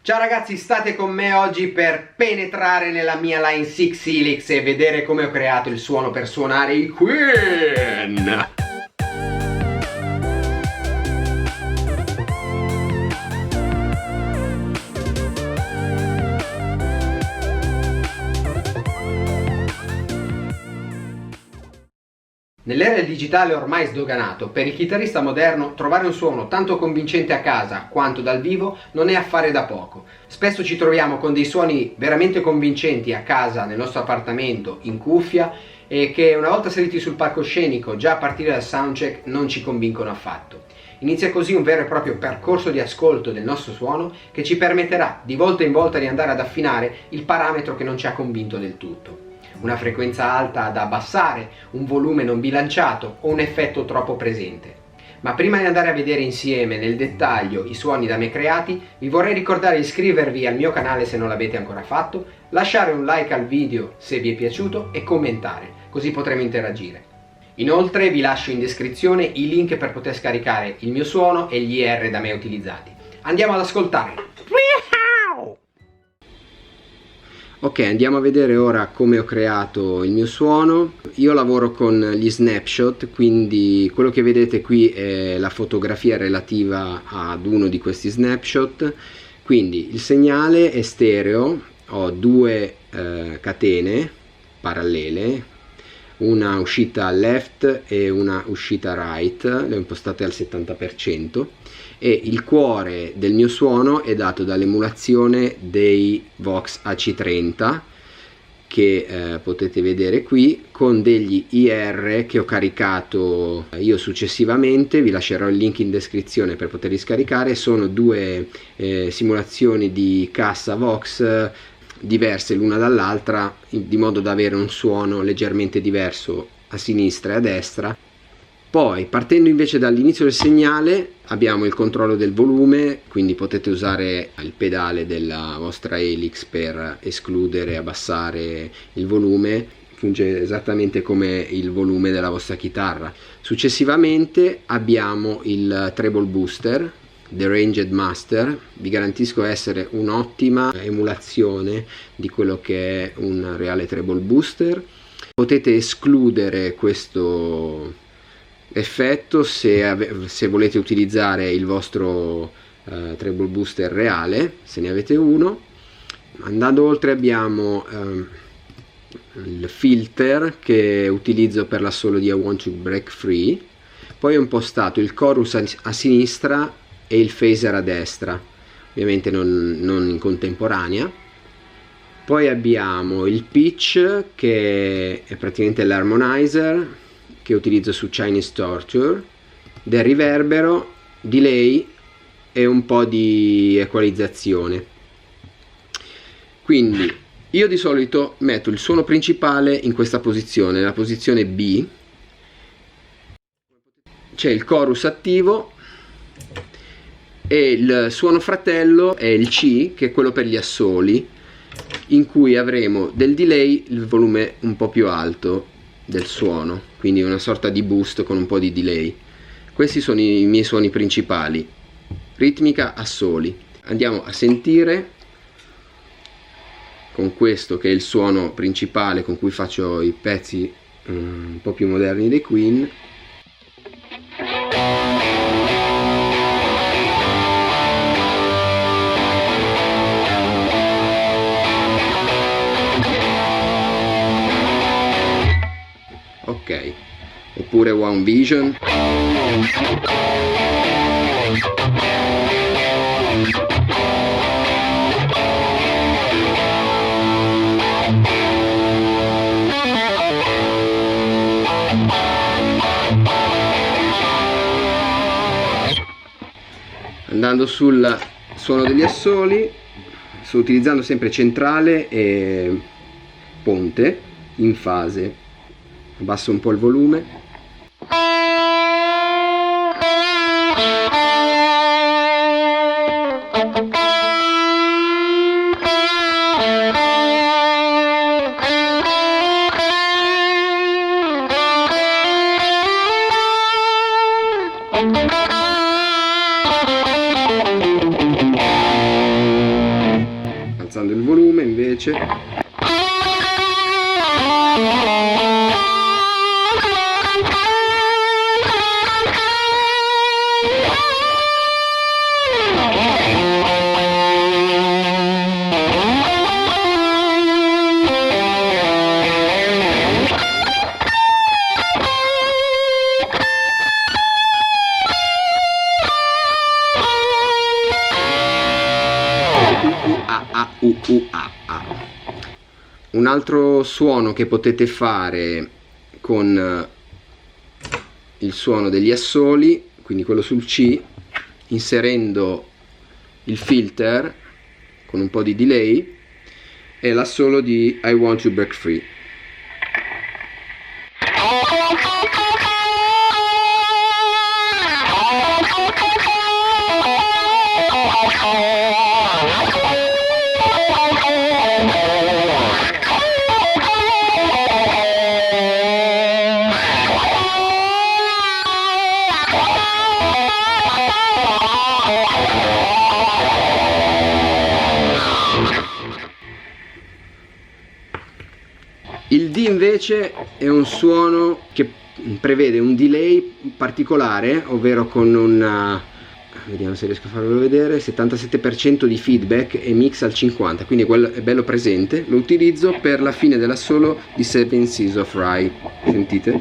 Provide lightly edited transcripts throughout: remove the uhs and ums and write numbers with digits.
Ciao ragazzi, state con me oggi per penetrare nella mia Line 6 Helix e vedere come ho creato il suono per suonare i Queen. Nell'era del digitale ormai sdoganato, per il chitarrista moderno trovare un suono tanto convincente a casa quanto dal vivo non è affare da poco. Spesso ci troviamo con dei suoni veramente convincenti a casa, nel nostro appartamento, in cuffia, e che una volta saliti sul palcoscenico, già a partire dal soundcheck, non ci convincono affatto. Inizia così un vero e proprio percorso di ascolto del nostro suono che ci permetterà di volta in volta di andare ad affinare il parametro che non ci ha convinto del tutto. Una frequenza alta da abbassare, un volume non bilanciato o un effetto troppo presente. Ma prima di andare a vedere insieme nel dettaglio i suoni da me creati, vi vorrei ricordare di iscrivervi al mio canale se non l'avete ancora fatto, lasciare un like al video se vi è piaciuto e commentare, così potremo interagire. Inoltre vi lascio in descrizione i link per poter scaricare il mio suono e gli IR da me utilizzati. Andiamo ad ascoltare! Ok, andiamo a vedere ora come ho creato il mio suono. Io lavoro con gli snapshot, quindi quello che vedete qui è la fotografia relativa ad uno di questi snapshot. Quindi il segnale è stereo, ho due catene parallele, una uscita left e una uscita right, le ho impostate al 70%, e il cuore del mio suono è dato dall'emulazione dei Vox AC30 che potete vedere qui, con degli IR che ho caricato io successivamente. Vi lascerò il link in descrizione per poterli scaricare. Sono due simulazioni di cassa Vox diverse l'una dall'altra, di modo da avere un suono leggermente diverso a sinistra e a destra. Poi, partendo invece dall'inizio del segnale, abbiamo il controllo del volume, quindi potete usare il pedale della vostra Helix per escludere e abbassare il volume. Funge esattamente come il volume della vostra chitarra. Successivamente abbiamo il treble booster, The Ranged Master. Vi garantisco essere un'ottima emulazione di quello che è un reale treble booster. Potete escludere questo effetto se volete utilizzare il vostro treble booster reale, se ne avete uno. Andando oltre abbiamo il filter che utilizzo per l'assolo di I Want to Break Free. Poi ho impostato il chorus a sinistra e il phaser a destra, ovviamente non in contemporanea. Poi abbiamo il pitch, che è praticamente l'harmonizer che utilizzo su Chinese Torture, del riverbero, delay e un po' di equalizzazione. Quindi io di solito metto il suono principale in questa posizione, nella posizione B. C'è il chorus attivo e il suono fratello è il C, che è quello per gli assoli, in cui avremo del delay, il volume un po' più alto del suono, quindi una sorta di boost con un po' di delay. Questi sono i miei suoni principali, ritmica, assoli. Andiamo a sentire con questo, che è il suono principale con cui faccio i pezzi un po' più moderni dei Queen. Ok, oppure One Vision. Andando sul suono degli assoli, sto utilizzando sempre centrale e ponte in fase. Abbasso un po' il volume. invece. Un altro suono che potete fare con il suono degli assoli, quindi quello sul C, inserendo il filter con un po' di delay, è l'assolo di I Want to Break Free. Il D invece è un suono che prevede un delay particolare, ovvero con un, vediamo se riesco a farvelo vedere, 77% di feedback e mix al 50%, quindi quello è bello presente. Lo utilizzo per la fine dell'assolo di Seven Seas of Rhye. Sentite?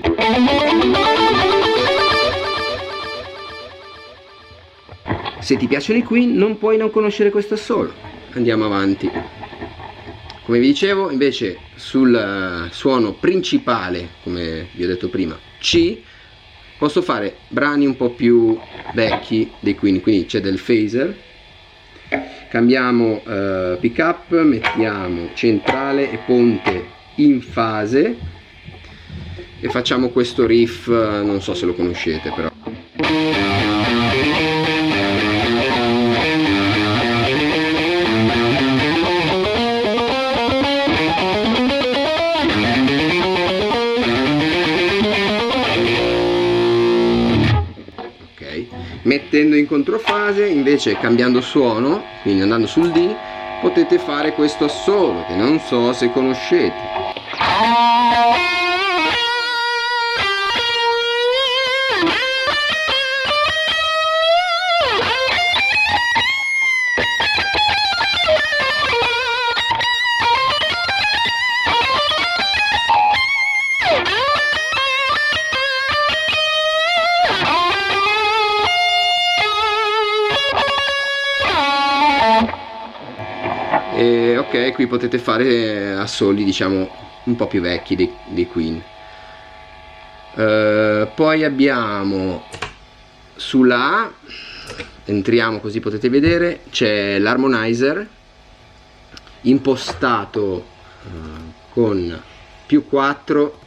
Se ti piacciono i Queen non puoi non conoscere questo assolo. Andiamo avanti. Come vi dicevo, invece sul suono principale, come vi ho detto prima, C, posso fare brani un po' più vecchi dei Queen, quindi c'è del phaser. Cambiamo pick up, mettiamo centrale e ponte in fase e facciamo questo riff, non so se lo conoscete però. Mettendo in controfase, invece cambiando suono, quindi andando sul D, potete fare questo assolo che non so se conoscete. E ok, qui potete fare assoli diciamo un po' più vecchi dei Queen. Poi abbiamo sulla A, entriamo così potete vedere, c'è l'harmonizer impostato con più 4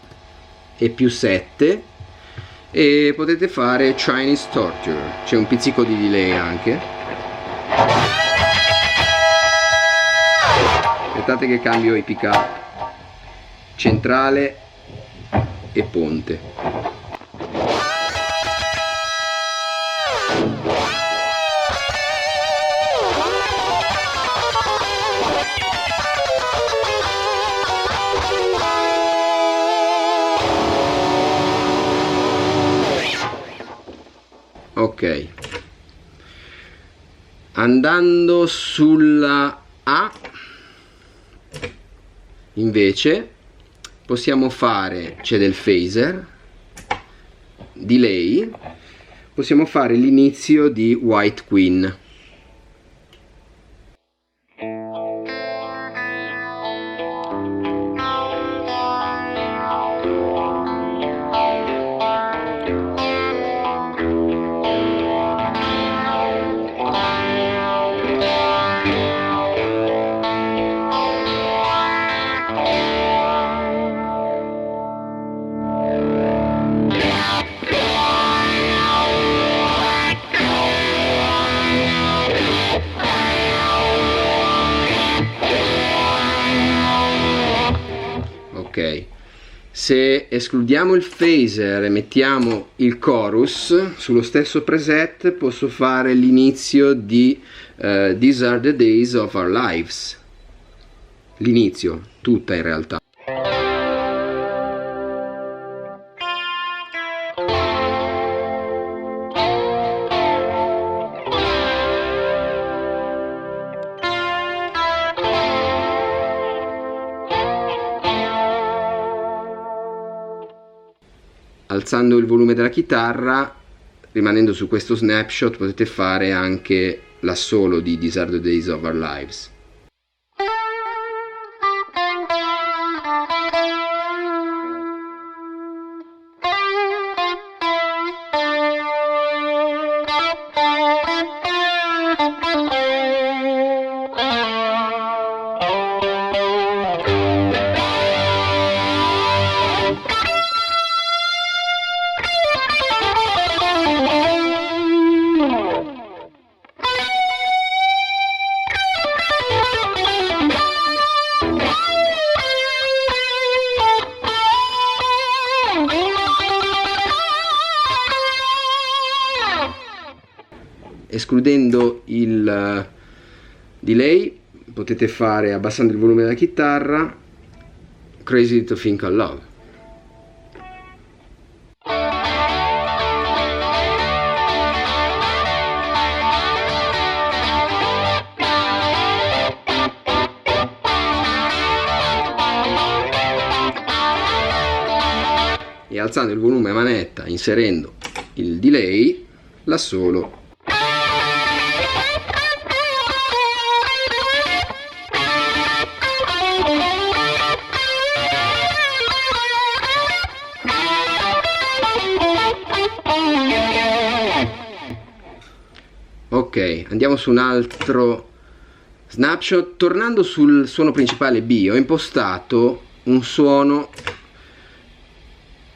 e più 7 e potete fare Chinese Torture, c'è un pizzico di delay anche. Aspettate che cambio i pick up, centrale e ponte. Ok, andando sulla A invece possiamo fare, c'è del phaser, delay, possiamo fare l'inizio di White Queen. Ok, se escludiamo il phaser e mettiamo il chorus sullo stesso preset, posso fare l'inizio di These Are the Days of Our Lives. l'inizio, tutta in realtà. Alzando il volume della chitarra, rimanendo su questo snapshot, potete fare anche l'assolo di These Are the Days of Our Lives. Escludendo il delay, potete fare, abbassando il volume della chitarra, Crazy to Think of Love. E alzando il volume a manetta, inserendo il delay, l'assolo. Ok, andiamo su un altro snapshot. Tornando sul suono principale B, ho impostato un suono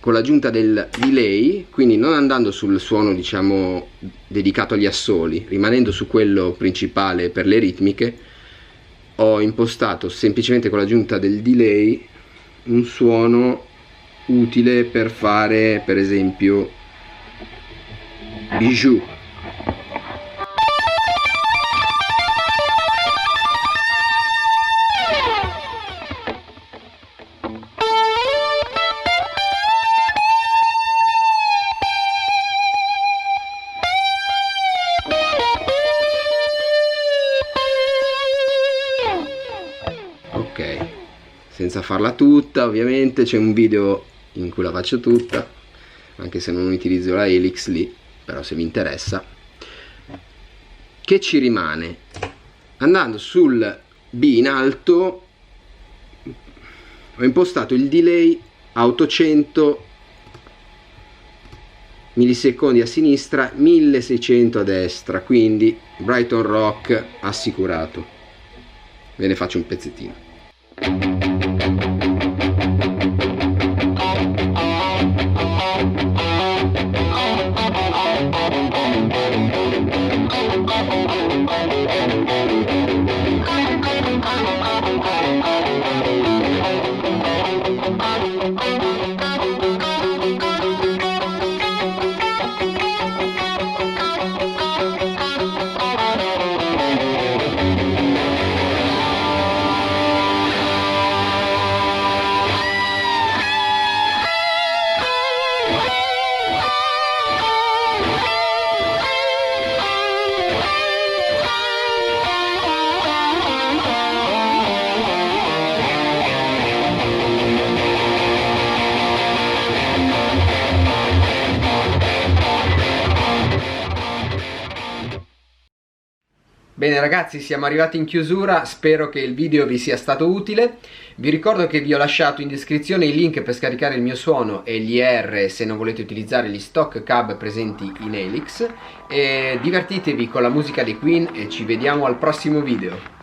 con l'aggiunta del delay, quindi non andando sul suono diciamo dedicato agli assoli, rimanendo su quello principale per le ritmiche. Ho impostato semplicemente con l'aggiunta del delay un suono utile per fare per esempio Bijou. Ok, senza farla tutta, ovviamente c'è un video in cui la faccio tutta, anche se non utilizzo la Helix lì, però se vi interessa. Che ci rimane? Andando sul B in alto ho impostato il delay a 800 millisecondi a sinistra, 1600 a destra, quindi Brighton Rock assicurato. Ve ne faccio un pezzettino. Bene ragazzi, siamo arrivati in chiusura, spero che il video vi sia stato utile. Vi ricordo che vi ho lasciato in descrizione il link per scaricare il mio suono e gli ER se non volete utilizzare gli stock cab presenti in Helix. E divertitevi con la musica dei Queen e ci vediamo al prossimo video.